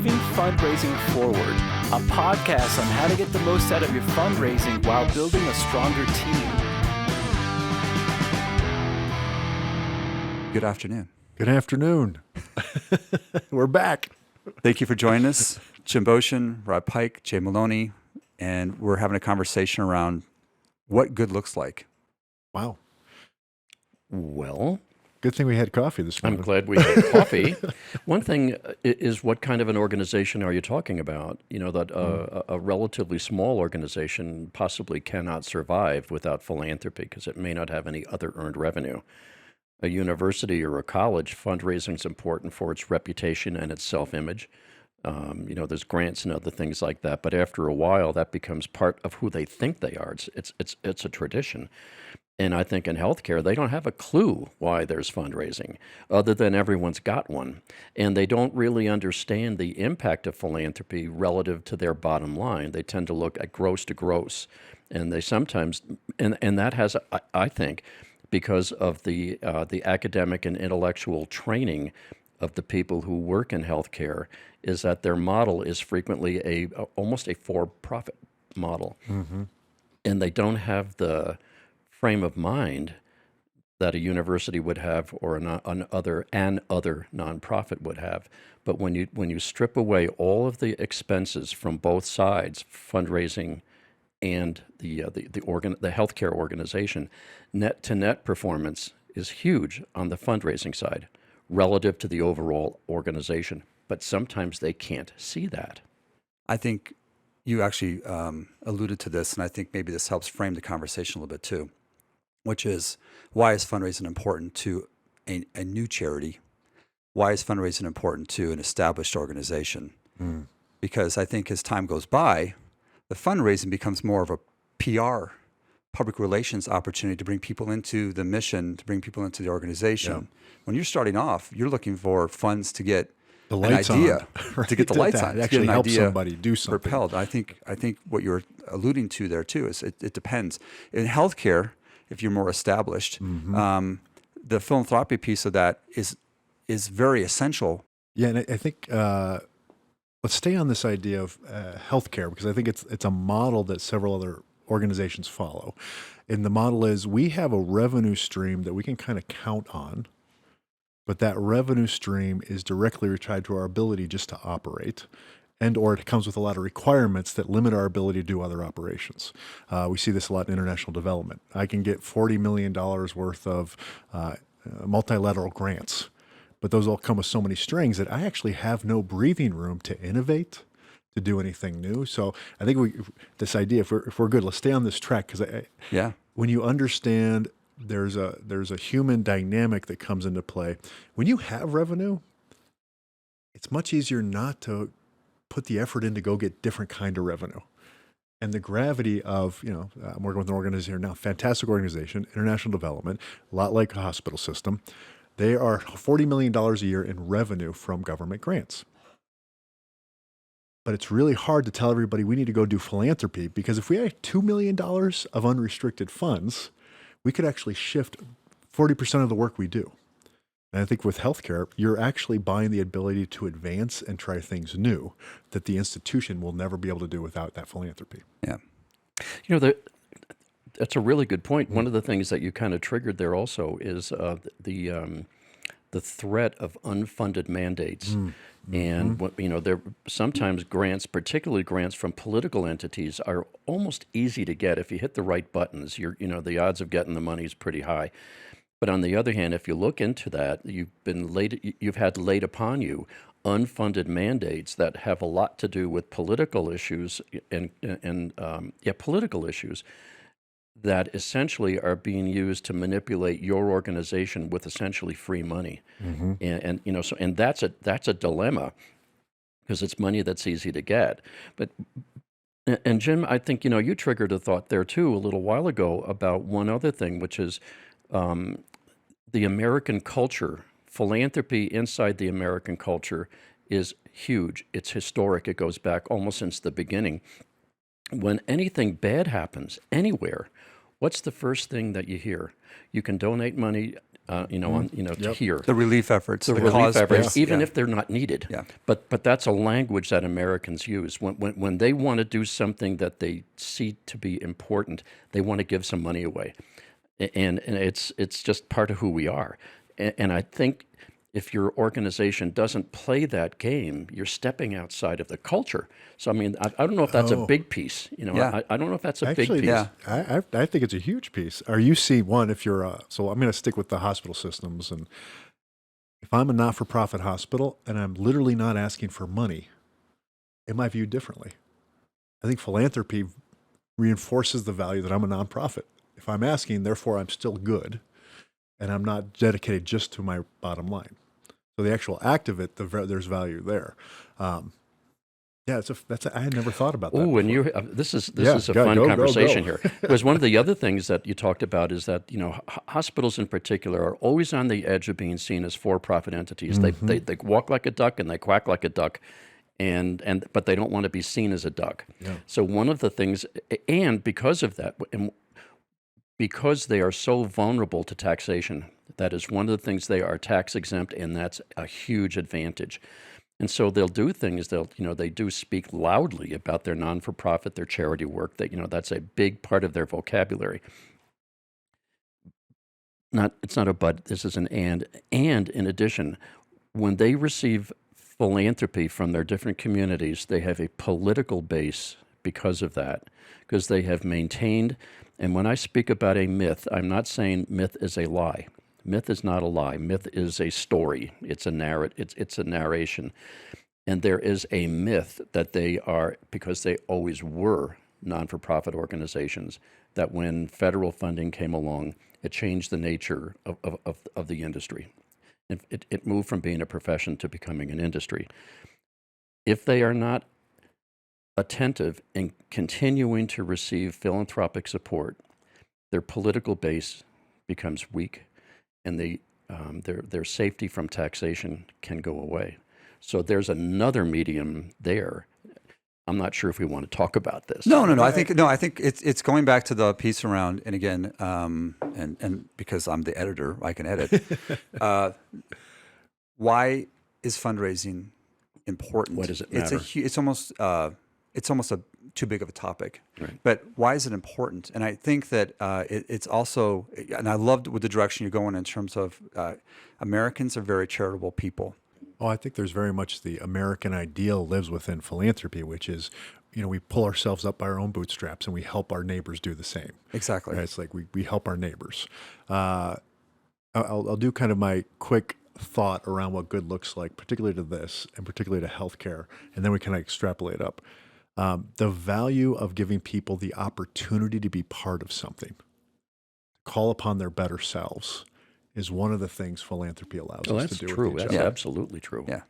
Moving Fundraising Forward, a podcast on how to get the most out of your fundraising while building a stronger team. Good afternoon. Good afternoon. We're back. Thank you for joining us. Bocian, Robb Pike, JVMaloney, and we're having a conversation around what good looks like. Wow. Well, good thing we had coffee this morning. I'm glad we had coffee. One thing is, what kind of an organization are you talking about? You know, that a relatively small organization possibly cannot survive without philanthropy because it may not have any other earned revenue. A university or a college, fundraising is important for its reputation and its self-image. You know, there's grants and other things like that, but after a while, that becomes part of who they think they are. It's a tradition. And I think in healthcare, they don't have a clue why there's fundraising, other than everyone's got one. And they don't really understand the impact of philanthropy relative to their bottom line. They tend to look at gross to gross. And they sometimes, and that has, I think, because of the academic and intellectual training of the people who work in healthcare, is that their model is frequently almost a for-profit model. Mm-hmm. And they don't have the frame of mind that a university would have or an other nonprofit would have. But when you strip away all of the expenses from both sides, fundraising and the healthcare organization, net to net performance is huge on the fundraising side relative to the overall organization. But sometimes they can't see that. I think you actually alluded to this, and I think maybe this helps frame the conversation a little bit too, which is, why is fundraising important to a new charity? Why is fundraising important to an established organization? Because I think as time goes by, the fundraising becomes more of a PR, public relations opportunity to bring people into the mission, to bring people into the organization. Yeah. When you're starting off, you're looking for funds to get the lights an idea, on, right? To get the lights on, actually help somebody do something. Propelled. I think what you're alluding to there too is it depends. In healthcare, if you're more established, the philanthropy piece of that is very essential. Yeah, and I think let's stay on this idea of healthcare, because I think it's a model that several other organizations follow. And the model is, we have a revenue stream that we can kind of count on, but that revenue stream is directly tied to our ability just to operate, and or it comes with a lot of requirements that limit our ability to do other operations. We see this a lot in international development. I can get $40 million worth of multilateral grants, but those all come with so many strings that I actually have no breathing room to innovate, to do anything new. So I think this idea, if we're good, let's stay on this track, because when you understand there's a human dynamic that comes into play. When you have revenue, it's much easier not to put the effort in to go get different kind of revenue. And the gravity of, I'm working with an organization here now, fantastic organization, international development, a lot like a hospital system. They are $40 million a year in revenue from government grants. But it's really hard to tell everybody we need to go do philanthropy, because if we had $2 million of unrestricted funds, we could actually shift 40% of the work we do. And I think with healthcare, you're actually buying the ability to advance and try things new that the institution will never be able to do without that philanthropy. Yeah. That's a really good point. One of the things that you kind of triggered there also is the threat of unfunded mandates. And there sometimes grants, particularly grants from political entities, are almost easy to get if you hit the right buttons. The odds of getting the money is pretty high. But on the other hand, if you look into that, you've had laid upon you unfunded mandates that have a lot to do with political issues and political issues that essentially are being used to manipulate your organization with essentially free money. And that's a dilemma, because it's money that's easy to get. And Jim, I think, you triggered a thought there too a little while ago about one other thing, which is the American culture. Philanthropy inside the American culture is huge. It's historic. It goes back almost since the beginning. When anything bad happens anywhere, what's the first thing that you hear? You can donate money to hear. The relief efforts, The relief cause efforts, based, even if they're not needed. Yeah. But that's a language that Americans use. When they want to do something that they see to be important, they want to give some money away. And it's just part of who we are. And I think if your organization doesn't play that game, you're stepping outside of the culture. So, I mean, I don't know if that's a big piece. Yeah. I don't know if that's a Actually, big piece. yeah. I think it's a huge piece. Are you see one if you're so I'm going to stick with the hospital systems, and if I'm a not-for-profit hospital and I'm literally not asking for money, am I viewed differently? I think philanthropy reinforces the value that I'm a nonprofit. If I'm asking, therefore I'm still good, and I'm not dedicated just to my bottom line. So the actual act of it, there's value there. Yeah, I had never thought about that. Oh, and this is a fun conversation here. Because one of the other things that you talked about is that hospitals in particular are always on the edge of being seen as for-profit entities. Mm-hmm. They walk like a duck and they quack like a duck, but they don't want to be seen as a duck. Yeah. So one of the things, and because of that, because they are so vulnerable to taxation, that is one of the things. They are tax exempt, and that's a huge advantage. And so they'll do things. They do speak loudly about their non-for-profit, their charity work. That's a big part of their vocabulary. It's not a but. This is an and. And in addition, when they receive philanthropy from their different communities, they have a political base because of that, because they have maintained. And when I speak about a myth, I'm not saying myth is a lie. Myth is not a lie. Myth is a story. It's a it's a narration. And there is a myth that they are, because they always were non-for-profit organizations, that when federal funding came along, it changed the nature of the industry. It moved from being a profession to becoming an industry. If they are not attentive in continuing to receive philanthropic support, their political base becomes weak, and their safety from taxation can go away. So there's another medium there. I'm not sure if we want to talk about this. No. I think it's going back to the piece around, and again, and because I'm the editor, I can edit. Why is fundraising important? What does it matter? It's almost too big of a topic. Right. But why is it important? And I think that it's also, and I loved with the direction you're going in terms of Americans are very charitable people. Oh, I think there's very much the American ideal lives within philanthropy, which is, we pull ourselves up by our own bootstraps and we help our neighbors do the same. Exactly. Right? It's like we help our neighbors. I'll do kind of my quick thought around what good looks like, particularly to this and particularly to healthcare, and then we kind of extrapolate up. The value of giving people the opportunity to be part of something, call upon their better selves, is one of the things philanthropy allows us to do. That's true. With each That's other. absolutely true. Yeah.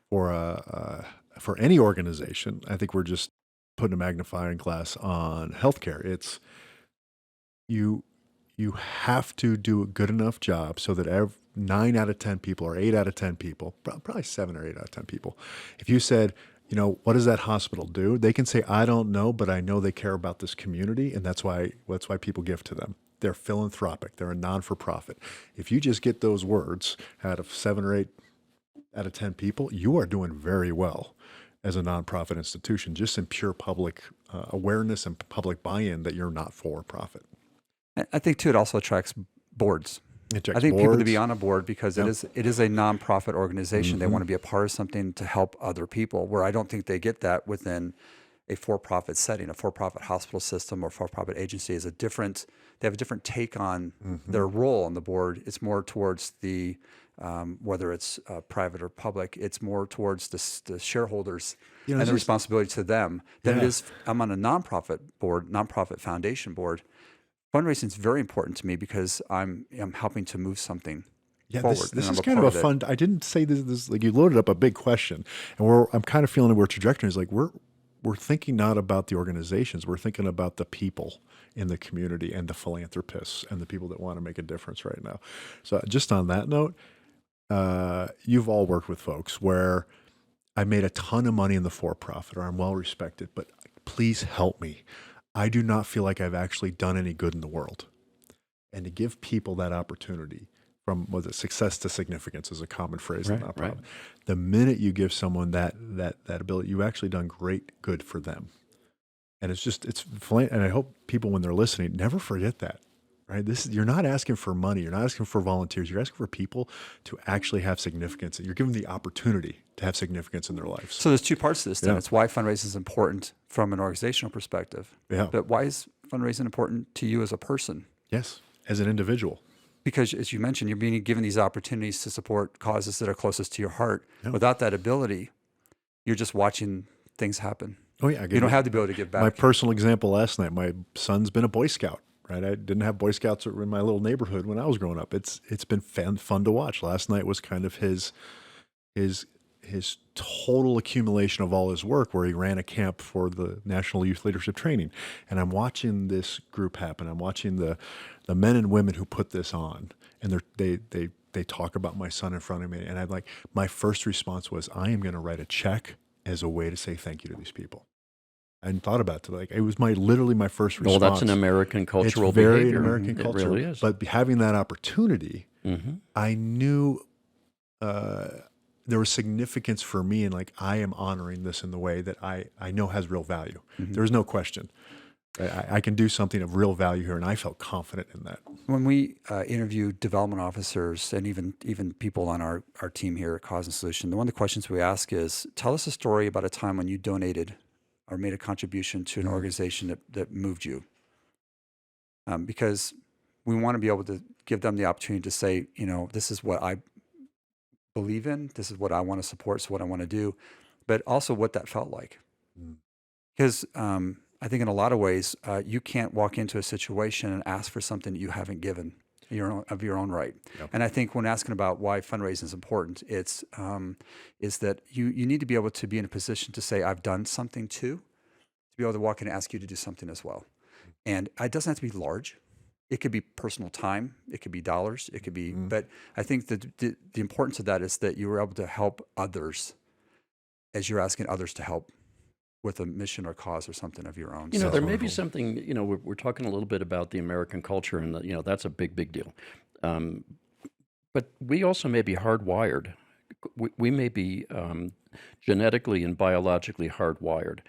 For any organization, I think we're just putting a magnifying glass on healthcare. It's you have to do a good enough job so that 9 out of 10 people, or 8 out of 10 people, probably 7 or 8 out of 10 people, if you said, what does that hospital do? They can say, I don't know, but I know they care about this community, and that's why people give to them. They're philanthropic. They're a non-for-profit. If you just get those words out of 7 or 8 out of 10 people, you are doing very well as a nonprofit institution, just in pure public awareness and public buy-in that you're not for profit. I think too, it also attracts boards. I think people to be on a board because it is a nonprofit organization. Mm-hmm. They want to be a part of something to help other people, where I don't think they get that within a for-profit setting. A for-profit hospital system or for-profit agency is they have a different take on their role on the board. It's more towards the, whether it's private or public, it's more towards the shareholders and the responsibility to them than it is. I'm on a nonprofit board, nonprofit foundation board. Fundraising is very important to me because I'm helping to move something forward. This is kind of a fun. I didn't say this like you loaded up a big question, and I'm kind of feeling where trajectory is like we're thinking not about the organizations, we're thinking about the people in the community and the philanthropists and the people that want to make a difference right now. So just on that note, you've all worked with folks where I made a ton of money in the for-profit, or I'm well respected, but please help me. I do not feel like I've actually done any good in the world. And to give people that opportunity from success to significance is a common phrase in nonprofit. Right. The minute you give someone that ability, you've actually done great good for them. And and I hope people, when they're listening, never forget that, right? You're not asking for money. You're not asking for volunteers. You're asking for people to actually have significance. You're giving them the opportunity to have significance in their lives. So there's two parts to this then. Yeah. It's why fundraising is important from an organizational perspective. Yeah. But why is fundraising important to you as a person? Yes, as an individual. Because as you mentioned, you're being given these opportunities to support causes that are closest to your heart. Yeah. Without that ability, you're just watching things happen. Oh yeah, You don't have the ability to give back. My personal example last night, my son's been a Boy Scout, right? I didn't have Boy Scouts in my little neighborhood when I was growing up. It's been fun to watch. Last night was kind of his total accumulation of all his work, where he ran a camp for the National Youth Leadership Training. And I'm watching this group happen. I'm watching the men and women who put this on, and they talk about my son in front of me. And I'm like, my first response was, I am going to write a check as a way to say thank you to these people. I hadn't thought about it. Like, it was literally my first response. Well, that's an American cultural it's very behavior. American culture. It really is. But having that opportunity, I knew there was significance for me, and like, I am honoring this in the way that I know has real value. There's no question. I can do something of real value here, and I felt confident in that. When we interview development officers and even people on our team here at Cause and Solution, one of the questions we ask is, tell us a story about a time when you donated or made a contribution to an organization that moved you. Because we want to be able to give them the opportunity to say, this is what I believe in, this is what I want to support, so what I want to do, but also what that felt like. Because I think in a lot of ways, you can't walk into a situation and ask for something that you haven't given of your own right. Yep. And I think when asking about why fundraising is important, it's is that you need to be able to be in a position to say, I've done something too, to be able to walk in and ask you to do something as well. And it doesn't have to be large. It could be personal time. It could be dollars. It could be, but I think that the importance of that is that you were able to help others as you're asking others to help with a mission or cause or something of your own. There may be something, we're talking a little bit about the American culture, and that's a big deal. But we also may be hardwired. We may be genetically and biologically hardwired.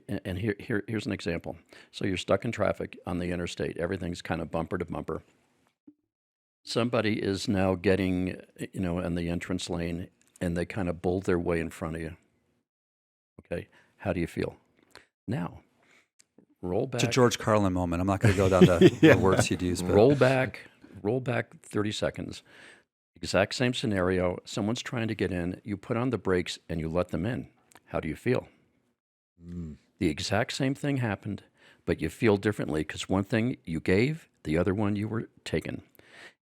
And here's an example. So you're stuck in traffic on the interstate. Everything's kind of bumper to bumper. Somebody is now getting, in the entrance lane, and they kind of bull their way in front of you. Okay, how do you feel? Now, roll back. It's a George Carlin moment. I'm not going to go down the words he'd use. But. Roll back 30 seconds. Exact same scenario. Someone's trying to get in. You put on the brakes and you let them in. How do you feel? The exact same thing happened, but you feel differently because one thing you gave, the other one you were taken.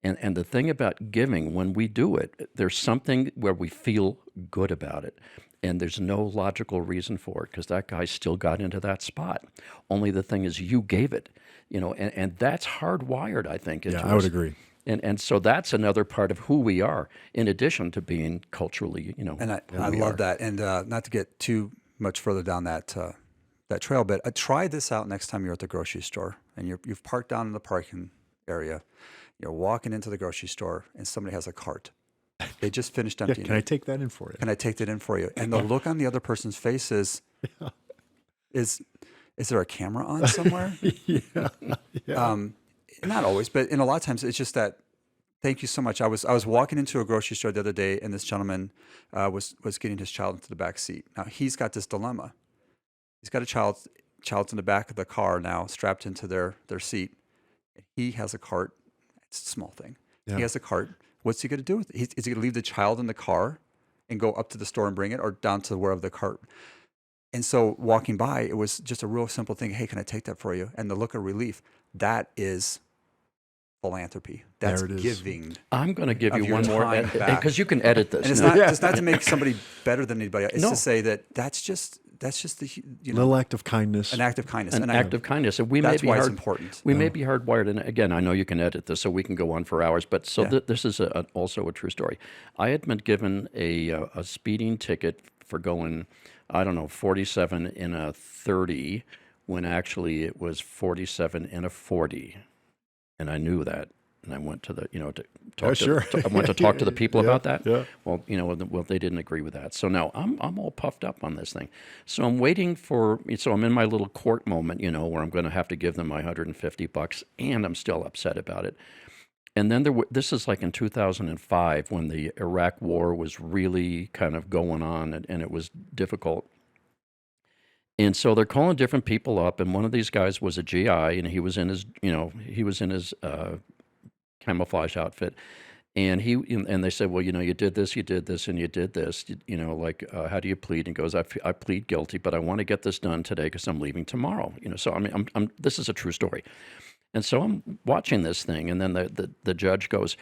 And the thing about giving, when we do it, there's something where we feel good about it. And there's no logical reason for it because that guy still got into that spot. Only the thing is you gave it, and that's hardwired, I think. Into I would agree. And so that's another part of who we are, in addition to being culturally, And I love that. And not to get too much further down that trail, but try this out next time you're at the grocery store and you've parked down in the parking area. You're walking into the grocery store and somebody has a cart. They just finished emptying. Can I take that in for you? Can I take that in for you? And the look on the other person's face is there a camera on somewhere? Not always, but in a lot of times it's just that. Thank you so much. I was walking into a grocery store the other day, and this gentleman was getting his child into the back seat. Now he's got this dilemma. He's got a child's in the back of the car now, strapped into their seat. He has a cart. It's a small thing. Yeah. He has a cart. What's he going to do with it? Is he going to leave the child in the car and go up to the store and bring it, or down to wherever the cart? And so walking by, it was just a real simple thing. Hey, can I take that for you? And the look of relief, that is philanthropy. That's giving. I'm going to give you one more, because you can edit this. And it's not to make somebody better than anybody else. It's to say that that's just the little act of kindness. An act of kindness. An act of kindness. And that's why it's important. We may be hardwired. And again, I know you can edit this, so we can go on for hours. But this is also a true story. I had been given a speeding ticket for going, 47 in a 30, when actually it was 47 in a 40. And I knew that. And I went to the, to Oh, talk sure. I went to talk to the people Yeah, about that. yeah. Well, they didn't agree with that. So now I'm all puffed up on this thing. So I'm waiting so I'm in my little court moment, where I'm going to have to give them my $150, and I'm still upset about it. And then this is like in 2005 when the Iraq War was really kind of going on, and it was difficult. And so they're calling different people up, and one of these guys was a GI, and he was in his camouflage outfit, and they said, well, you did this, and you did this, how do you plead? And he goes, I plead guilty, but I want to get this done today because I'm leaving tomorrow. So I mean, this is a true story. And so I'm watching this thing, and then the judge goes,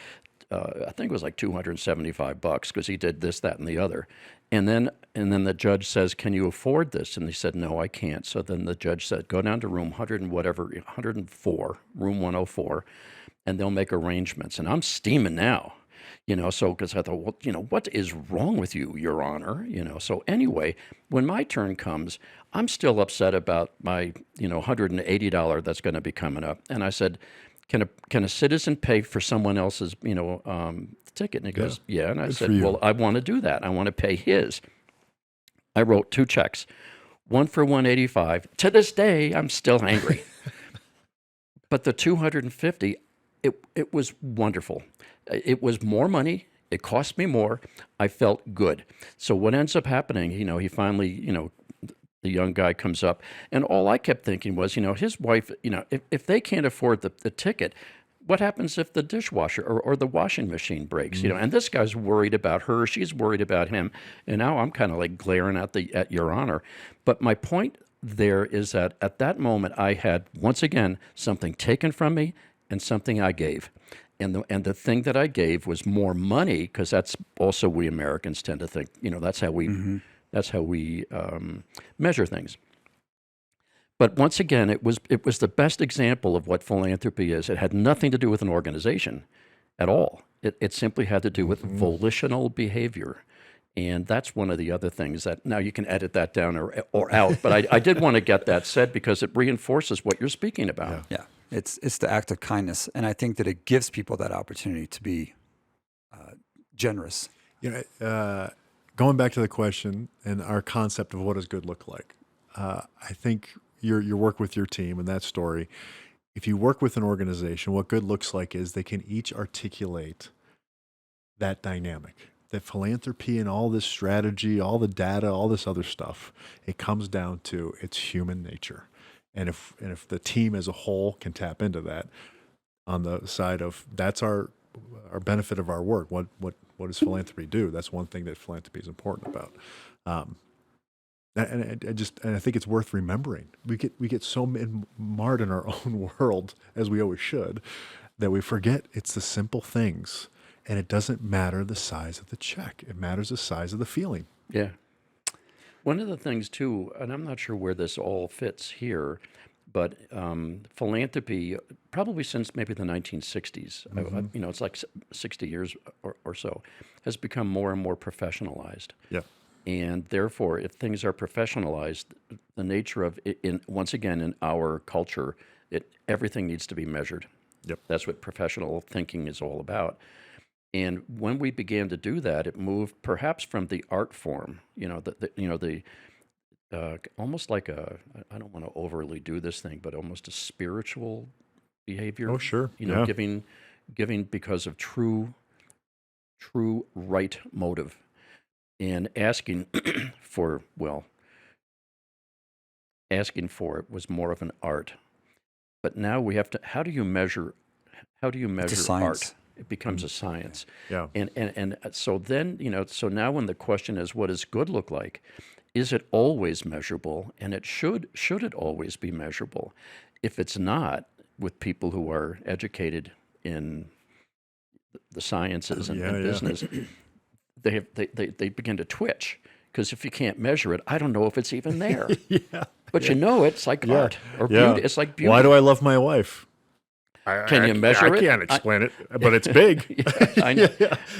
I think it was like $275 because he did this, that, and the other. And then the judge says, can you afford this? And he said, no, I can't. So then the judge said, go down to room 104, room 104, and they'll make arrangements. And I'm steaming now, so because I thought, well, what is wrong with you, Your Honor? So anyway, when my turn comes, I'm still upset about my, $180 that's going to be coming up. And I said, can a citizen pay for someone else's, ticket? And he goes, yeah. And I said, well, I want to do that. I want to pay his. I wrote 2 checks, one for $185. To this day, I'm still angry. But the $250, it was wonderful. It was more money. It cost me more. I felt good. So what ends up happening, he finally, the young guy comes up, and all I kept thinking was, his wife, if they can't afford the ticket, what happens if the dishwasher or the washing machine breaks? And this guy's worried about her, she's worried about him, and now I'm kind of like glaring at Your Honor. But my point there is that at that moment I had once again something taken from me and something I gave. And the thing that I gave was more money, because that's also we Americans tend to think, that's how we measure things. But once again, it was the best example of what philanthropy is. It had nothing to do with an organization at all. It simply had to do with volitional behavior. And that's one of the other things that now you can edit that down or out. But I did want to get that said because it reinforces what you're speaking about. Yeah. It's the act of kindness. And I think that it gives people that opportunity to be generous. Going back to the question and our concept of what does good look like, I think your work with your team and that story, if you work with an organization, what good looks like is they can each articulate that dynamic, that philanthropy and all this strategy, all the data, all this other stuff, it comes down to its human nature. And if the team as a whole can tap into that on the side of that's our benefit of our work, what does philanthropy do? That's one thing that philanthropy is important about. And I think it's worth remembering. We get so marred in our own world, as we always should, that we forget it's the simple things, and it doesn't matter the size of the check. It matters the size of the feeling. Yeah. One of the things too, and I'm not sure where this all fits here, but philanthropy, probably since maybe the 1960s, it's like 60 years or so, has become more and more professionalized. Yeah. And therefore, if things are professionalized, the nature of it, once again, in our culture, everything needs to be measured. Yep. That's what professional thinking is all about. And when we began to do that, it moved perhaps from the art form, almost like I don't want to overly do this thing, but almost a spiritual behavior. Oh, sure. Giving because of true right motive. And asking for it was more of an art. But now we have to, how do you measure art? It becomes a science. Yeah. And so then, so now when the question is, what does good look like? Is it always measurable? And should it always be measurable? If it's not, with people who are educated in the sciences and business, they begin to twitch, because if you can't measure it, I don't know if it's even there. But it's like art or beauty. It's like beauty. Why do I love my wife? Can you measure it? I can't explain it, but it's big. I know.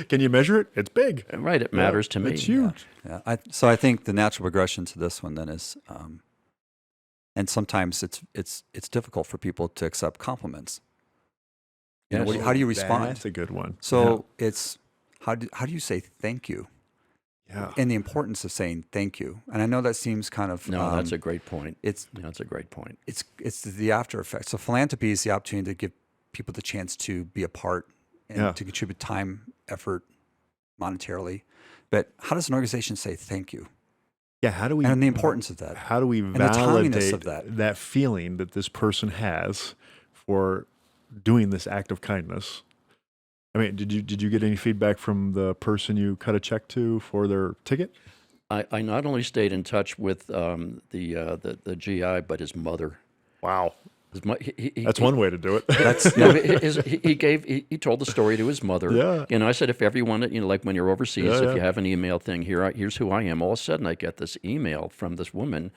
Can you measure it? It's big. Right, it matters to me. It's huge. Yeah. So I think the natural progression to this one then is, and sometimes it's difficult for people to accept compliments. You know, how do you respond? That's a good one. So it's how do you say thank you? Yeah. And the importance of saying thank you. And I know that seems kind of No, that's a great point. That's a great point. It's the after effect. So philanthropy is the opportunity to give people the chance to be a part and to contribute time, effort, monetarily. But how does an organization say thank you? Yeah, how do we, and the importance of that? How do we and the timeliness validate of that feeling that this person has for doing this act of kindness? I mean, did you get any feedback from the person you cut a check to for their ticket? I not only stayed in touch with the GI, but his mother. Wow. That's He- one way to do it. That's No, he told the story to his mother. Yeah. You know, I said, if everyone, you know, like when you're overseas, Yeah, if yeah. you have an email thing, here's who I am. All of a sudden, I get this email from this woman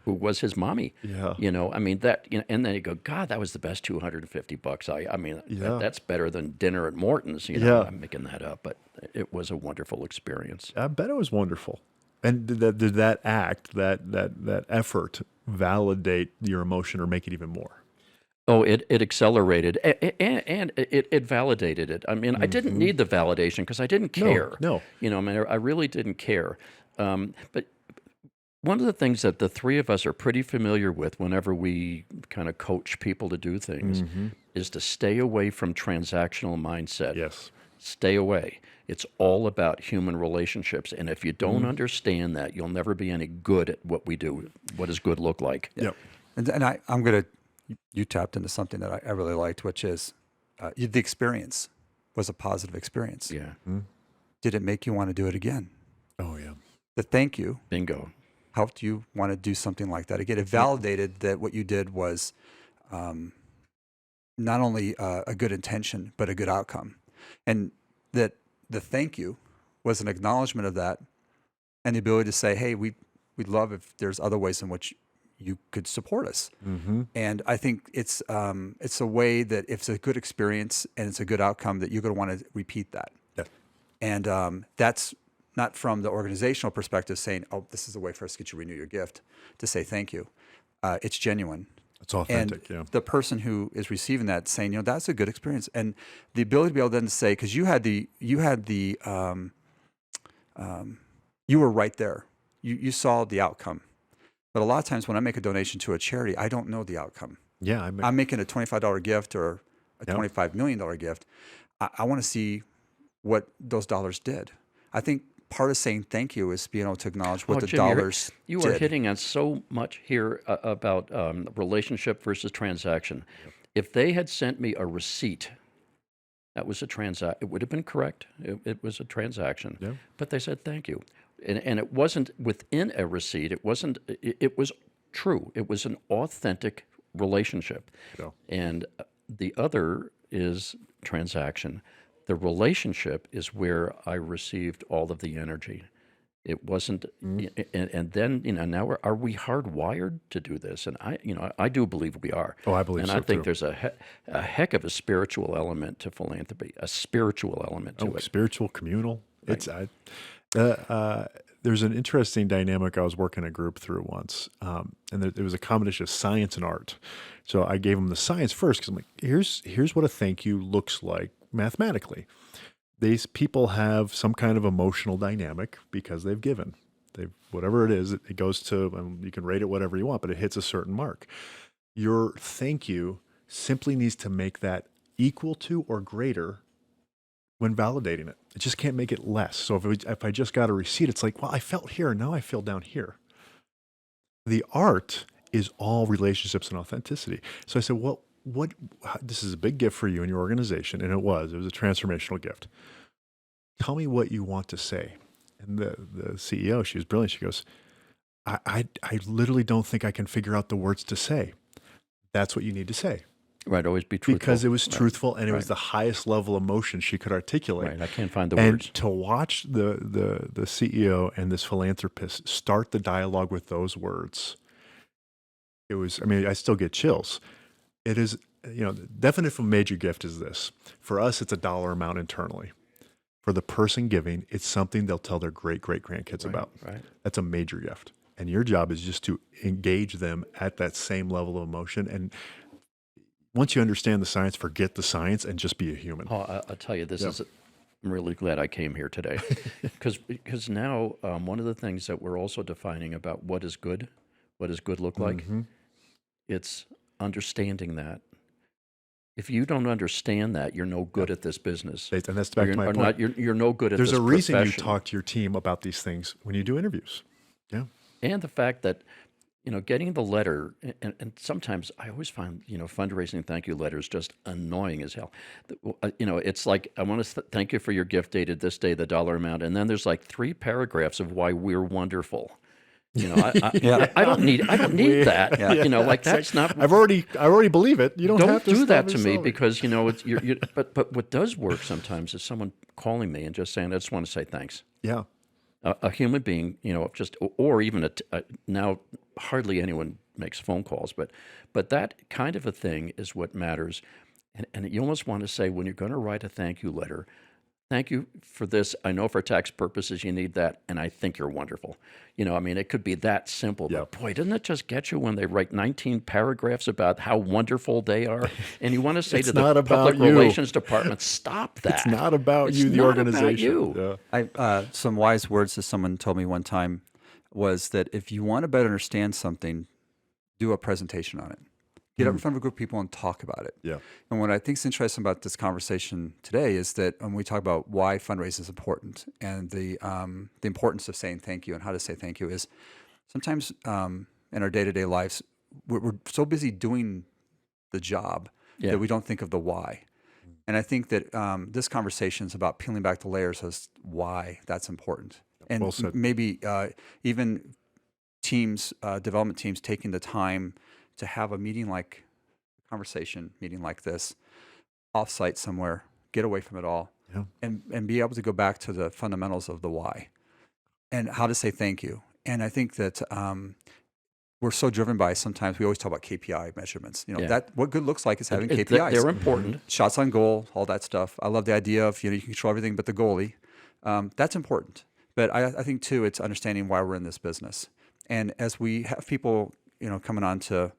who was his mommy. Yeah. You know, I mean that, you know, and then you go, God, that was the best $250. I mean, that's better than dinner at Morton's. You know, Yeah. I'm making that up, but it was a wonderful experience. I bet it was wonderful. And did that act, that effort, validate your emotion or make it even more? Oh, it accelerated and it validated it. I mean, I didn't need the validation because I didn't care. No. You know, I mean, I really didn't care. But one of the things that the three of us are pretty familiar with whenever we kind of coach people to do things is to stay away from transactional mindset. Yes. Stay away. It's all about human relationships. And if you don't understand that, you'll never be any good at what we do. What does good look like? Yep. And I'm going to, you tapped into something that I really liked, which is the experience was a positive experience. Yeah. Did it make you want to do it again? Oh, yeah. The thank you Bingo. helped you want to do something like that again. It validated that what you did was not only a good intention, but a good outcome. And that the thank you was an acknowledgement of that and the ability to say, hey, we'd love if there's other ways in which you could support us. And I think it's a way that if it's a good experience and it's a good outcome, that you're going to want to repeat that. Yeah. And that's not from the organizational perspective saying, oh, this is a way for us to get you to renew your gift, to say thank you. It's genuine. It's authentic, And the person who is receiving that saying, you know, that's a good experience. And the ability to be able then to say, because you were right there. You saw the outcome. But a lot of times when I make a donation to a charity, I don't know the outcome. Yeah. I'm making a $25 gift or a $25 million gift. I want to see what those dollars did. I think part of saying thank you is being able to acknowledge what the Jim, dollars you did. are hitting on so much here about relationship versus transaction. If they had sent me a receipt, that was a transaction. It would have been correct. It was a transaction. Yeah. But they said thank you. And it wasn't within a receipt. It wasn't. It was true. It was an authentic relationship. Yeah. And the other is transaction. The relationship is where I received all of the energy. It wasn't, and then, you know, now are we hardwired to do this? And I do believe we are. Oh, I believe and so, I think too. there's a heck of a spiritual element to philanthropy, a spiritual element to it. Spiritual, communal. Right. There's an interesting dynamic I was working a group through once, and it was a combination of science and art. So I gave them the science first because I'm like, here's what a thank you looks like mathematically. These people have some kind of emotional dynamic because they've given. Whatever it is, it goes to, and you can rate it whatever you want, but it hits a certain mark. Your thank you simply needs to make that equal to or greater when validating it. It just can't make it less. So if I just got a receipt, it's like, well, I felt here, now I feel down here. The art is all relationships and authenticity. So I said, well, this is a big gift for you and your organization, and it was a transformational gift. Tell me what you want to say. And the CEO, she was brilliant. She goes, I literally don't think I can figure out the words to say. That's what you need to say. Right, always be truthful. Because it was Right. truthful and it was the highest level emotion she could articulate. Right, I can't find the And words. to watch the CEO and this philanthropist start the dialogue with those words, it was, I mean, I still get chills. It is, the definition of major gift is this. For us, it's a dollar amount internally. For the person giving, it's something they'll tell their great-great-grandkids about. Right. That's a major gift. And your job is just to engage them at that same level of emotion. And once you understand the science, forget the science and just be a human. Oh, I'll tell you, I'm really glad I came here today, because now one of the things that we're also defining about what does good look like, it's understanding that. If you don't understand that, you're no good at this business. And that's back to my point. You're no good at There's this a reason you profession. talk to your team about these things when you do interviews. Yeah. And the fact that, getting the letter, and sometimes I always find, fundraising thank you letters just annoying as hell. It's like, I want to thank you for your gift dated this day, the dollar amount, and then there's like 3 paragraphs of why we're wonderful. I don't need that. That's not. I already believe it. You don't have to do that to me because But what does work sometimes is someone calling me and just saying, I just want to say thanks. Yeah. A human being, or even now hardly anyone makes phone calls, but that kind of a thing is what matters. And you almost want to say, when you're going to write a thank you letter, thank you for this. I know for tax purposes you need that, and I think you're wonderful. It could be that simple. But boy, doesn't it just get you when they write 19 paragraphs about how wonderful they are? And you want to say to the public relations department, stop that. It's not about you, the organization. Yeah. Some wise words that someone told me one time was that if you want to better understand something, do a presentation on it. Get up in front of a group of people and talk about it. Yeah. And what I think is interesting about this conversation today is that when we talk about why fundraising is important and the importance of saying thank you and how to say thank you is sometimes in our day-to-day lives, we're so busy doing the job that we don't think of the why. And I think that this conversation is about peeling back the layers as why that's important. And maybe even teams, development teams taking the time to have a conversation meeting like this, off-site somewhere, get away from it all, and be able to go back to the fundamentals of the why and how to say thank you. And I think that we're so driven by, sometimes we always talk about KPI measurements. That what good looks like is having KPIs. They're important. Shots on goal, all that stuff. I love the idea of, you can control everything but the goalie. That's important. But I think too, it's understanding why we're in this business. And as we have people, coming on to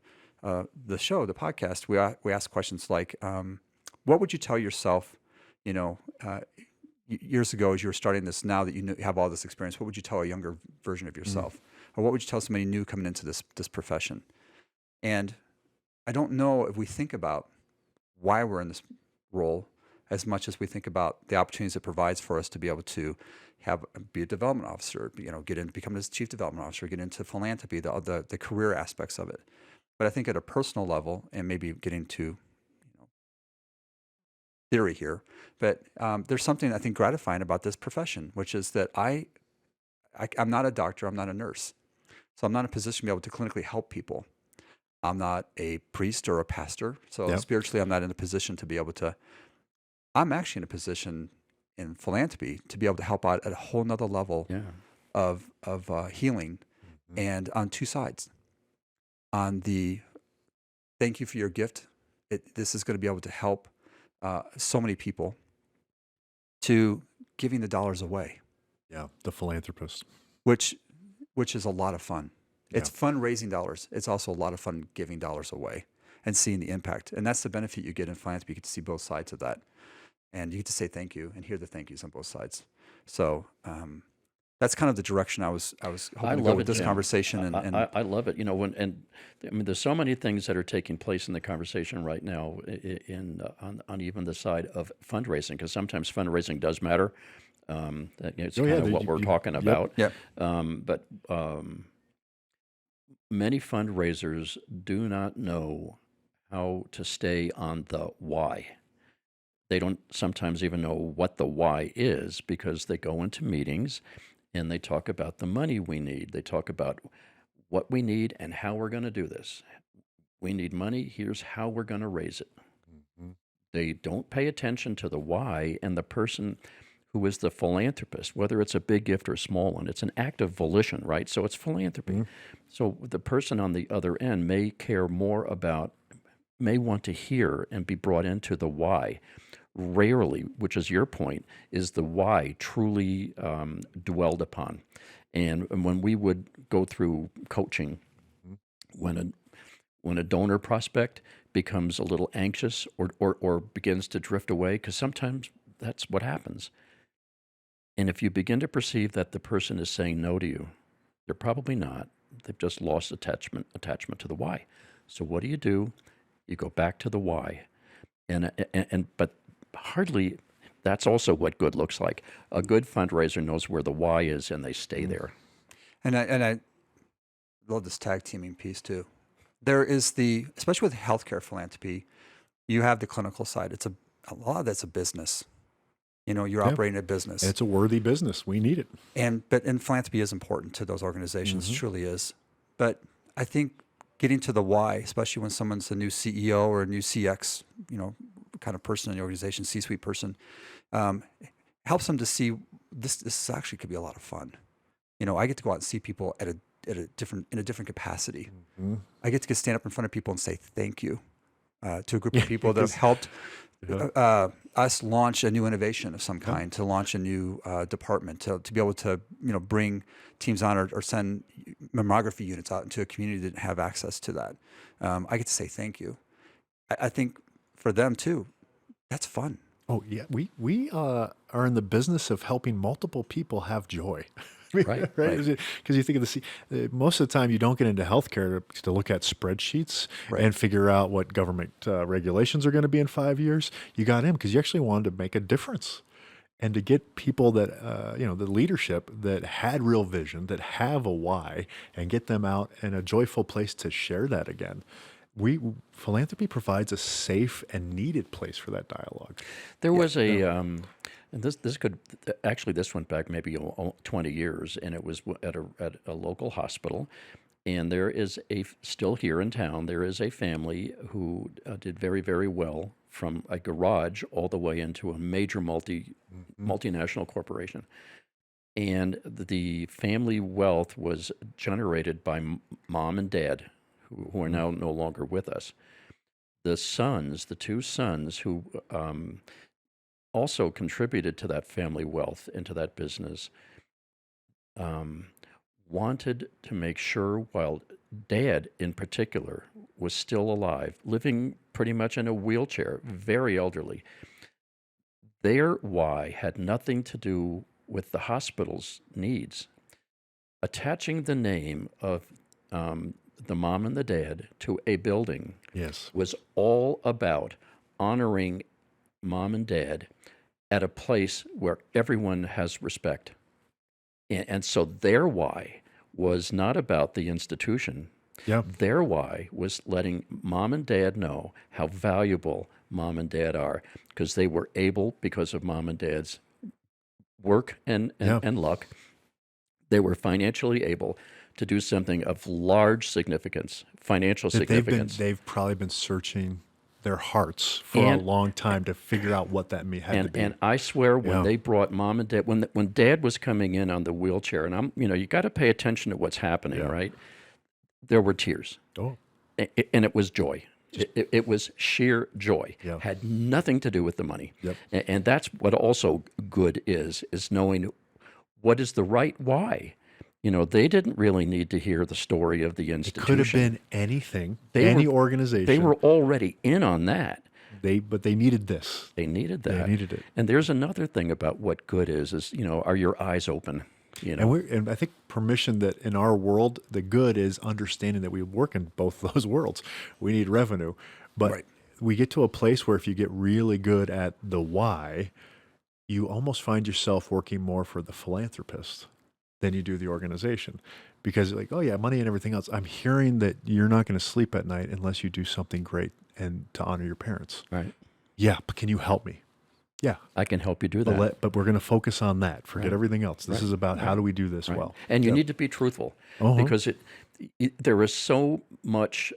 the show, the podcast, we ask questions like, what would you tell yourself, years ago as you were starting this, now that you have all this experience, what would you tell a younger version of yourself? Or what would you tell somebody new coming into this profession? And I don't know if we think about why we're in this role as much as we think about the opportunities it provides for us to be able to be a development officer, become a chief development officer, get into philanthropy, the career aspects of it. But I think at a personal level, and maybe getting to theory here, but there's something I think gratifying about this profession, which is that I'm not a doctor, I'm not a nurse. So I'm not in a position to be able to clinically help people. I'm not a priest or a pastor. So spiritually, I'm not in a position to be able to. I'm actually in a position in philanthropy to be able to help out at a whole nother level of healing, and on 2 sides. On the thank you for your gift, this is going to be able to help so many people, to giving the dollars away. Yeah, the philanthropist. Which is a lot of fun. It's fun raising dollars. It's also a lot of fun giving dollars away and seeing the impact. And that's the benefit you get in philanthropy. You get to see both sides of that. And you get to say thank you and hear the thank yous on both sides. So that's kind of the direction I was hoping to go with this conversation. And I love it. There's so many things that are taking place in the conversation right now on even the side of fundraising, because sometimes fundraising does matter. It's kind of what we're talking about. But many fundraisers do not know how to stay on the why. They don't sometimes even know what the why is, because they go into meetings and they talk about the money we need. They talk about what we need and how we're going to do this. We need money. Here's how we're going to raise it. They don't pay attention to the why, and the person who is the philanthropist, whether it's a big gift or a small one, it's an act of volition, right? So it's philanthropy. So the person on the other end may care more about, may want to hear and be brought into the why. Rarely, which is your point, is the why truly dwelled upon. And when we would go through coaching, when when a donor prospect becomes a little anxious or begins to drift away, because sometimes that's what happens. And if you begin to perceive that the person is saying no to you, they're probably not. They've just lost attachment to the why. So what do? You go back to the why. But hardly, that's also what good looks like. A good fundraiser knows where the why is, and they stay there. And I love this tag teaming piece too. There is especially with healthcare philanthropy, you have the clinical side. A lot of that's a business. You're operating a business. It's a worthy business. We need it. And philanthropy is important to those organizations. Mm-hmm. It truly is. But I think getting to the why, especially when someone's a new CEO or a new CX, kind of person in the organization, C-suite person, helps them to see this actually could be a lot of fun. I get to go out and see people in a different capacity. Mm-hmm. I get to stand up in front of people and say thank you to a group of people that have helped us launch a new innovation of some kind, to launch a new department, to be able to bring teams on or send mammography units out into a community that didn't have access to that. I get to say thank you. I think for them too, that's fun. Oh yeah, we are in the business of helping multiple people have joy. Right. Because you think of most of the time you don't get into healthcare to look at spreadsheets and figure out what government regulations are going to be in 5 years. You got in because you actually wanted to make a difference, and to get people that the leadership that had real vision, that have a why, and get them out in a joyful place to share that again. Philanthropy provides a safe and needed place for that dialogue. There was and this went back maybe 20 years, and it was at a local hospital. And there is still here in town, there is a family who did very, very well from a garage all the way into a major multinational corporation. And the family wealth was generated by mom and dad, who are now no longer with us. The two sons who also contributed to that family wealth into that business, wanted to make sure, while dad in particular was still alive, living pretty much in a wheelchair, very elderly, their why had nothing to do with the hospital's needs. Attaching the name of the mom and the dad to a building was all about honoring mom and dad at a place where everyone has respect. And so their why was not about the institution. Yep. Their why was letting mom and dad know how valuable mom and dad are, because they were able, because of mom and dad's work and luck, they were financially able to do something of large significance, financial significance. They've probably been searching their hearts for a long time to figure out what that had to be. And I swear, when they brought mom and dad, when dad was coming in on the wheelchair, and you got to pay attention to what's happening, right? There were tears. Oh. And it was joy. It was sheer joy. Yeah. Had nothing to do with the money. Yep. And that's what also good is knowing what is the right why. They didn't really need to hear the story of the institution. It could have been anything, any organization. They were already in on that. But they needed this. They needed that. They needed it. And there's another thing about what good is are your eyes open? And I think permission that in our world, the good is understanding that we work in both those worlds. We need revenue. But we get to a place where if you get really good at the why, you almost find yourself working more for the philanthropist than you do the organization. Because money and everything else. I'm hearing that you're not going to sleep at night unless you do something great and to honor your parents. Right. Yeah, but can you help me? Yeah. I can help you do that. But we're going to focus on that. Forget everything else. This is about how do we do this well. And you need to be truthful, because there is so much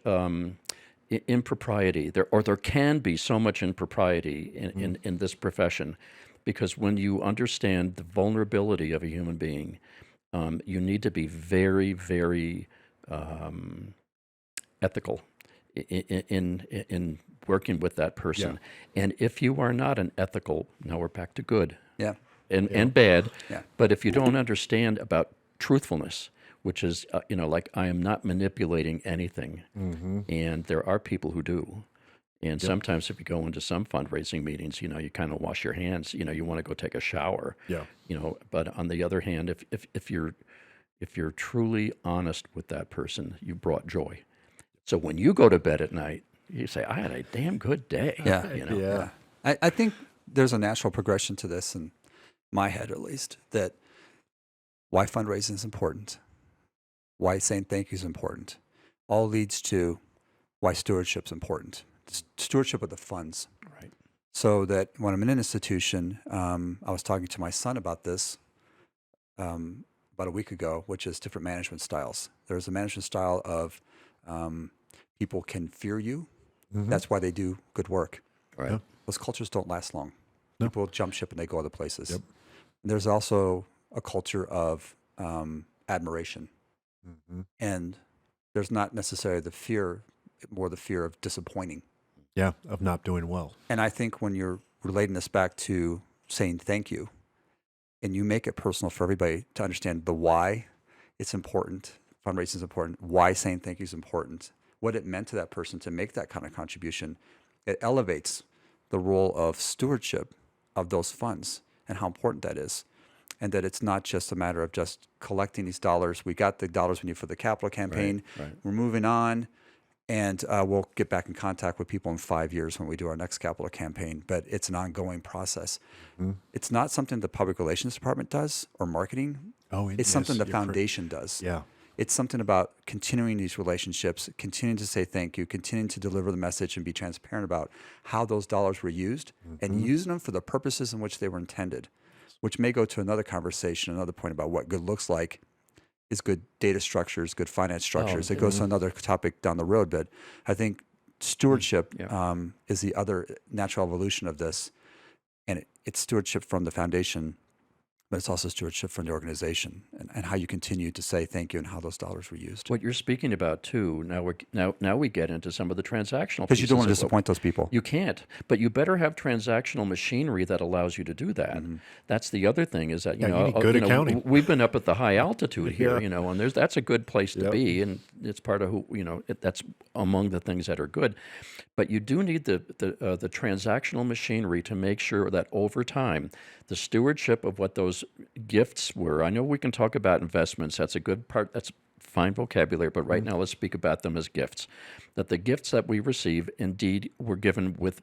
impropriety, there can be so much impropriety in this profession, because when you understand the vulnerability of a human being, you need to be very, very ethical in working with that person. And if you are not an ethical, now we're back to good and bad, but if you don't understand about truthfulness, which is, like I am not manipulating anything. And there are people who do. And sometimes if you go into some fundraising meetings, you kind of wash your hands, you want to go take a shower. Yeah. But on the other hand, if you're truly honest with that person, you brought joy. So when you go to bed at night, you say, I had a damn good day. Yeah. Yeah. I think there's a natural progression to this, in my head at least, that why fundraising is important, why saying thank you is important, all leads to why stewardship is important. Stewardship of the funds. Right. So that when I'm in an institution, I was talking to my son about this about a week ago, which is different management styles. There's a management style of people can fear you. That's why they do good work. Right. Yeah. Those cultures don't last long. No. People jump ship and they go other places. Yep. There's also a culture of admiration. And there's not necessarily the fear, more the fear of disappointing. Yeah, of not doing well. And I think when you're relating this back to saying thank you, and you make it personal for everybody to understand the why it's important, fundraising is important, why saying thank you is important, what it meant to that person to make that kind of contribution, it elevates the role of stewardship of those funds and how important that is. And that it's not just a matter of just collecting these dollars. We got the dollars we need for the capital campaign. Right. We're moving on. And we'll get back in contact with people in 5 years when we do our next capital campaign. But it's an ongoing process. It's not something the public relations department does or marketing. It's something the foundation does. Yeah. It's something about continuing these relationships, continuing to say thank you, continuing to deliver the message and be transparent about how those dollars were used and using them for the purposes in which they were intended, which may go to another conversation, another point about what good looks like. Is good data structures, good finance structures. It goes to another topic down the road, but I think stewardship is the other natural evolution of this, and it's stewardship from the foundation, but it's also stewardship from the organization and how you continue to say thank you and how those dollars were used. What you're speaking about too. Now we get into some of the transactional. Because you don't want to pieces of disappoint those people. You can't, but you better have transactional machinery that allows you to do that. That's the other thing is that you need good accounting. We've been up at the high altitude here, Yeah. and that's a good place to be, and it's part of who that's among the things that are good. But you do need the transactional machinery to make sure that over time, the stewardship of what those gifts were. I know we can talk about investments. That's a good part. That's fine vocabulary. But right now, let's speak about them as gifts. That the gifts that we receive indeed were given with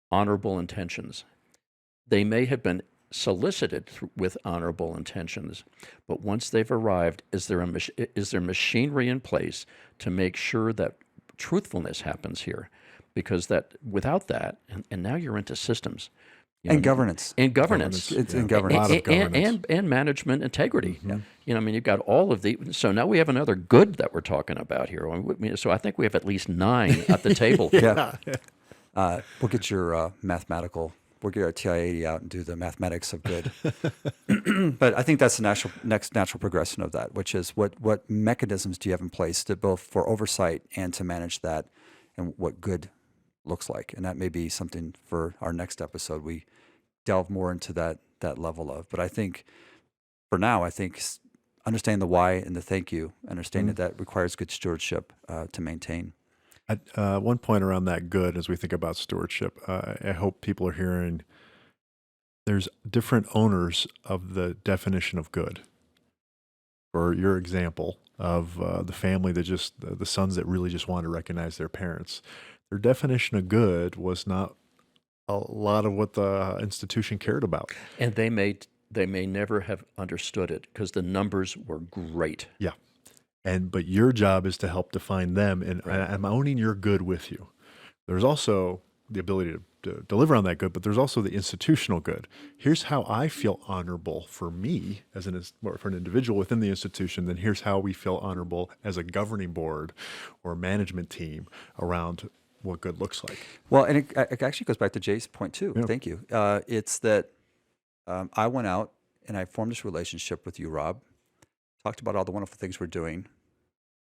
honorable intentions. They may have been solicited with honorable intentions, but once they've arrived, is there machinery in place to make sure that truthfulness happens here? Because that without that, and now you're into systems. And governance. And governance. It's in governance. And management integrity. You've got all of the. So now we have another good that we're talking about here. So I think we have at least 9 at the table. We'll get your we'll get our TI-80 out and do the mathematics of good. But I think that's the next natural progression of that, which is what mechanisms do you have in place to both for oversight and to manage that, and what good looks like. And that may be something for our next episode. We delve more into that level of. But I think for now, understanding the why and the thank you, understanding that requires good stewardship to maintain. At one point around that good, as we think about stewardship, I hope people are hearing there's different owners of the definition of good. For your example of the family that the sons that really just wanted to recognize their parents, their definition of good was not a lot of what the institution cared about. And they may never have understood it because the numbers were great. Yeah. But your job is to help define them, and I'm owning your good with you. There's also the ability to deliver on that good, but there's also the institutional good. Here's how I feel honorable for me for an individual within the institution, then here's how we feel honorable as a governing board or management team around what good looks like. Well, and it actually goes back to Jay's point too. Yeah. Thank you. It's that I went out and I formed this relationship with you, Rob, talked about all the wonderful things we're doing.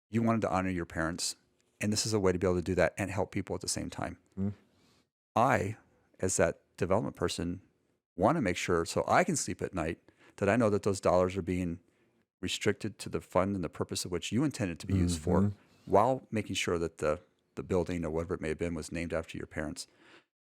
You wanted to honor your parents, and this is a way to be able to do that and help people at the same time. I, as that development person, want to make sure so I can sleep at night that I know that those dollars are being restricted to the fund and the purpose of which you intended to be used for, while making sure that the building or whatever it may have been was named after your parents.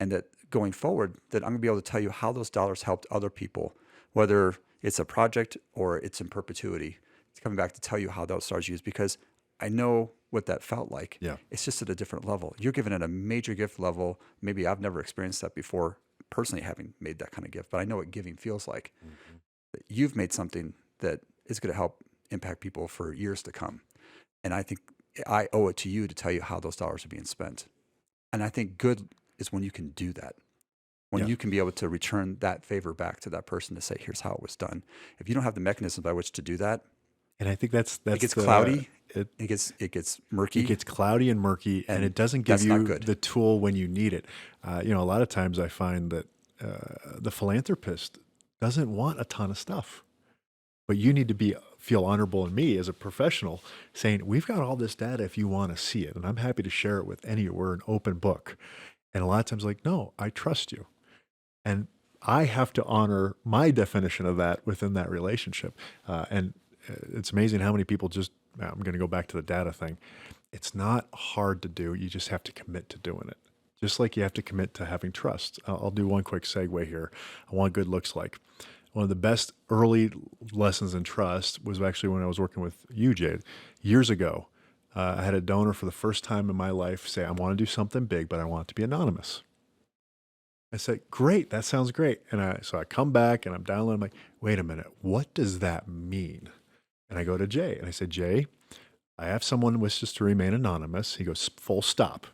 And that going forward, that I'm going to be able to tell you how those dollars helped other people, whether it's a project or it's in perpetuity. It's coming back to tell you how those dollars are used, because I know what that felt like. Yeah. It's just at a different level. You're given at a major gift level. Maybe I've never experienced that before, personally having made that kind of gift, but I know what giving feels like. You've made something that is going to help impact people for years to come. And I think I owe it to you to tell you how those dollars are being spent. And I think good is when you can do that. When you can be able to return that favor back to that person to say, here's how it was done. If you don't have the mechanism by which to do that, and I think that's it gets cloudy. It gets murky. It gets cloudy and murky, and it doesn't give you the tool when you need it. A lot of times I find that the philanthropist doesn't want a ton of stuff, but you need to feel honorable in me as a professional, saying we've got all this data if you want to see it, and I'm happy to share it with any. We're an open book, and a lot of times like, no, I trust you, and I have to honor my definition of that within that relationship, and it's amazing how many people just, I'm going to go back to the data thing. It's not hard to do. You just have to commit to doing it. Just like you have to commit to having trust. I'll do one quick segue here on what good looks like. One of the best early lessons in trust was actually when I was working with you, Jade, years ago. I had a donor for the first time in my life say, I want to do something big, but I want it to be anonymous. I said, great, that sounds great. And so I come back and I'm downloading, I'm like, wait a minute, what does that mean? And I go to Jay and I said, Jay, I have someone who wishes to remain anonymous. He goes, full stop.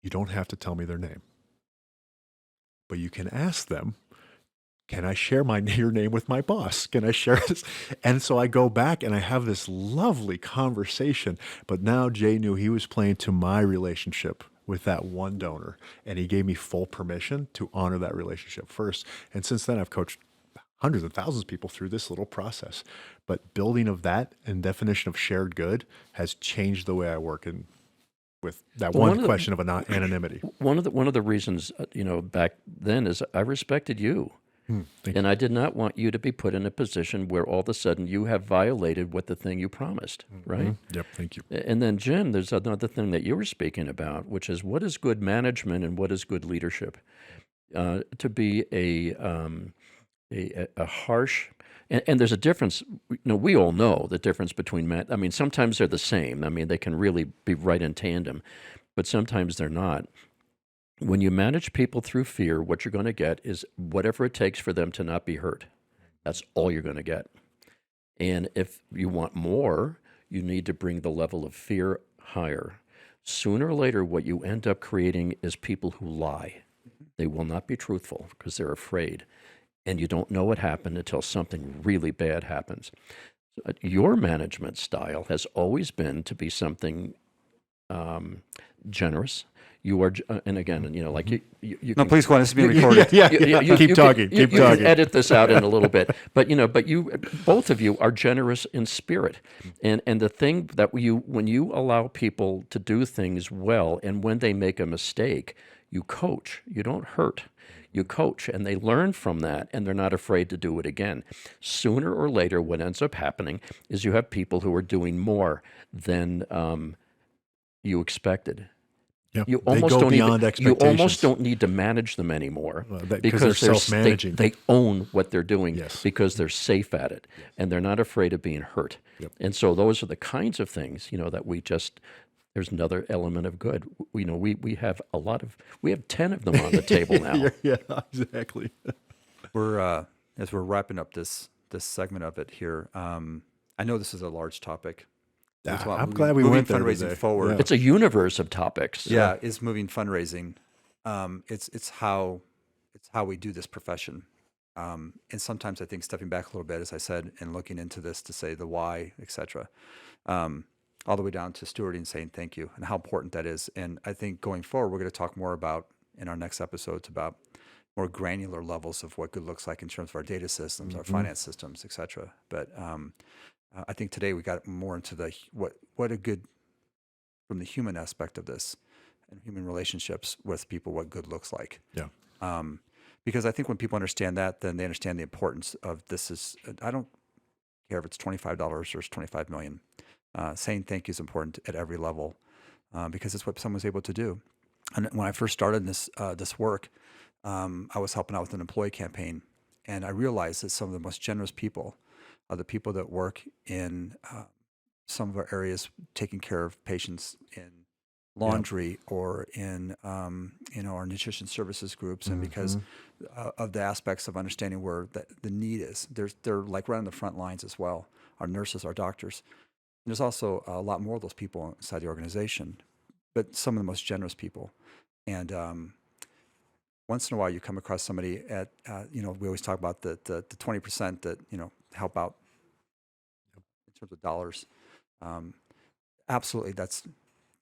You don't have to tell me their name, but you can ask them, can I share your name with my boss? Can I share this? And so I go back and I have this lovely conversation, but now Jay knew he was playing to my relationship with that one donor, and he gave me full permission to honor that relationship first. And since then I've coached hundreds of thousands of people through this little process, but building of that and definition of shared good has changed the way I work with that one question of anonymity. One of the reasons, back then is I respected you. And I did not want you to be put in a position where all of a sudden you have violated what the thing you promised, right? Yep, thank you. And then, Jim, there's another thing that you were speaking about, which is what is good management and what is good leadership. To be a harsh, and there's a difference. We all know the difference between sometimes they're the same. They can really be right in tandem, but sometimes they're not. When you manage people through fear, what you're going to get is whatever it takes for them to not be hurt. That's all you're going to get. And if you want more, you need to bring the level of fear higher. Sooner or later, what you end up creating is people who lie. They will not be truthful because they're afraid. And you don't know what happened until something really bad happens. Your management style has always been to be something generous. You are, and again, like you no, can, please go on. This is being recorded. Keep talking. You can edit this out in a little bit, but both of you are generous in spirit, and the thing that when you allow people to do things well, and when they make a mistake, you coach. You don't hurt. You coach, and they learn from that, and they're not afraid to do it again. Sooner or later, what ends up happening is you have people who are doing more than you expected. Yep. You they go beyond expectations. You almost don't need to manage them anymore because they're self-managing. They own what they're doing Yes. because they're safe at it, and they're not afraid of being hurt. Yep. And so those are the kinds of things that we just. There's another element of good. We have we have 10 of them on the table now. Yeah, exactly. We're as we're wrapping up this segment of it here. I know this is a large topic. I'm glad we went there fundraising today. forward. Yeah. It's a universe of topics. Yeah, is moving fundraising. It's how we do this profession. And sometimes I think stepping back a little bit, as I said, and looking into this to say the why, etc. All the way down to stewarding, saying thank you, and how important that is. And I think going forward, we're going to talk more about in our next episodes about more granular levels of what good looks like in terms of our data systems, our finance systems, etc. But I think today we got more into the what a good from the human aspect of this and human relationships with people, what good looks like. Yeah. Because I think when people understand that, then they understand the importance of this. care if it's $25 or it's $25 million. Saying thank you is important at every level because it's what someone's able to do. And when I first started this work, I was helping out with an employee campaign, and I realized that some of the most generous people are the people that work in some of our areas taking care of patients in laundry or in our nutrition services groups, and because of the aspects of understanding where the need is, they're like right on the front lines as well. Our nurses, our doctors. And there's also a lot more of those people inside the organization, but some of the most generous people. And once in a while, you come across somebody at we always talk about the 20% that help out in terms of dollars. Absolutely, that's.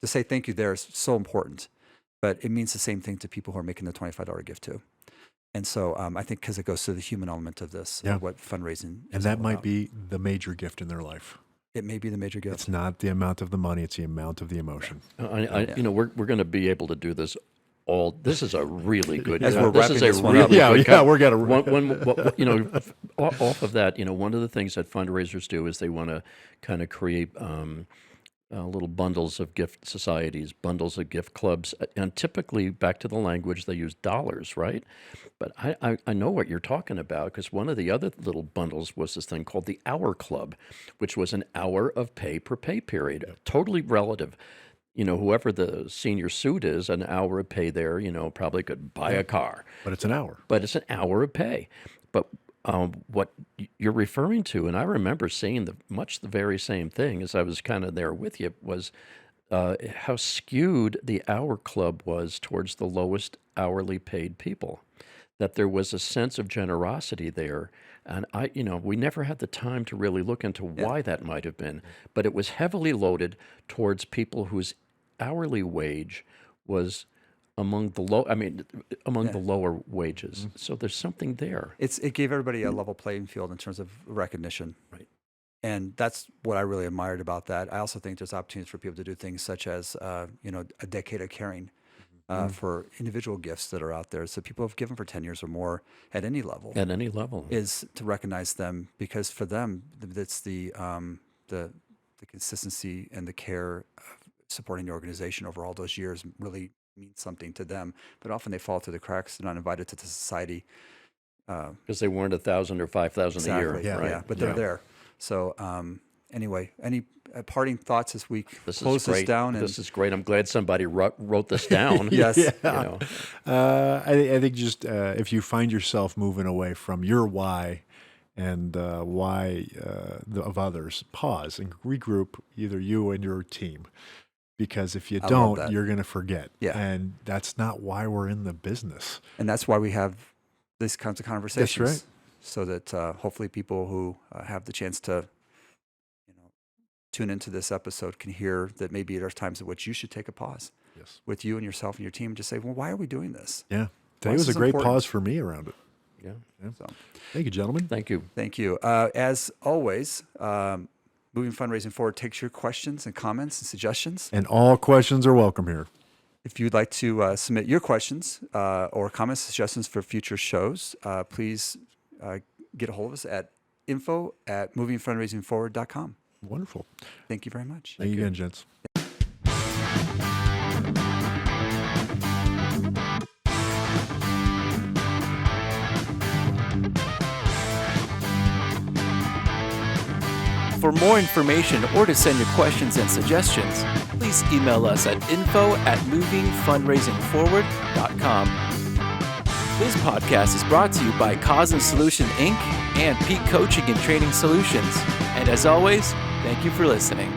To say thank you there is so important, but it means the same thing to people who are making the $25 gift too. And so I think because it goes to the human element of this, of what fundraising is. And that all might about. be the major gift in their life. It may be the major gift. It's not the amount of the money, it's the amount of the emotion. We're going to be able to do this all. This is a really good. As we're this wrapping is a this one really up. good We're gonna. off of that. One of the things that fundraisers do is they want to kind of create little bundles of gift societies, bundles of gift clubs, and typically, back to the language, they use dollars, right? But I know what you're talking about, because one of the other little bundles was this thing called the Hour Club, which was an hour of pay per pay period, totally relative. Whoever the senior suit is, an hour of pay there, probably could buy a car. But it's an hour. But it's an hour of pay. But what you're referring to, and I remember seeing much the very same thing as I was kind of there with you, was how skewed the Hour Club was towards the lowest hourly paid people. That there was a sense of generosity there, and we never had the time to really look into why that might have been, but it was heavily loaded towards people whose hourly wage was among the lower wages. So there's something there. It gave everybody a level playing field in terms of recognition. Right. And that's what I really admired about that. I also think there's opportunities for people to do things such as, a decade of caring for individual gifts that are out there. So people have given for 10 years or more at any level. At any level. Is to recognize them, because for them, it's the consistency and the care of supporting the organization over all those years really means something to them, but often they fall through the cracks. They're not invited to the society because they weren't 1,000 or 5,000 a year. Yeah, but they're there. So anyway, any parting thoughts as we close this down? This is great. I'm glad somebody wrote this down. Yes. I think just if you find yourself moving away from your why and why of others, pause and regroup, either you and your team. Because if you don't, you're going to forget. Yeah. And that's not why we're in the business. And that's why we have these kinds of conversations. That's right. So that hopefully people who have the chance to tune into this episode can hear that maybe there's times at which you should take a pause with you and yourself and your team and just say, well, why are we doing this? Yeah. Today was a great pause for me around it. Yeah. So, thank you, gentlemen. Thank you. Thank you. As always, Moving Fundraising Forward takes your questions and comments and suggestions. And all questions are welcome here. If you'd like to submit your questions or comments, suggestions for future shows, please get a hold of us at info@movingfundraisingforward.com. Wonderful. Thank you very much. Thank you again, gents. For more information or to send your questions and suggestions, please email us at info@movingfundraisingforward.com. This podcast is brought to you by Cause and Solution, Inc. and Peak Coaching and Training Solutions. And as always, thank you for listening.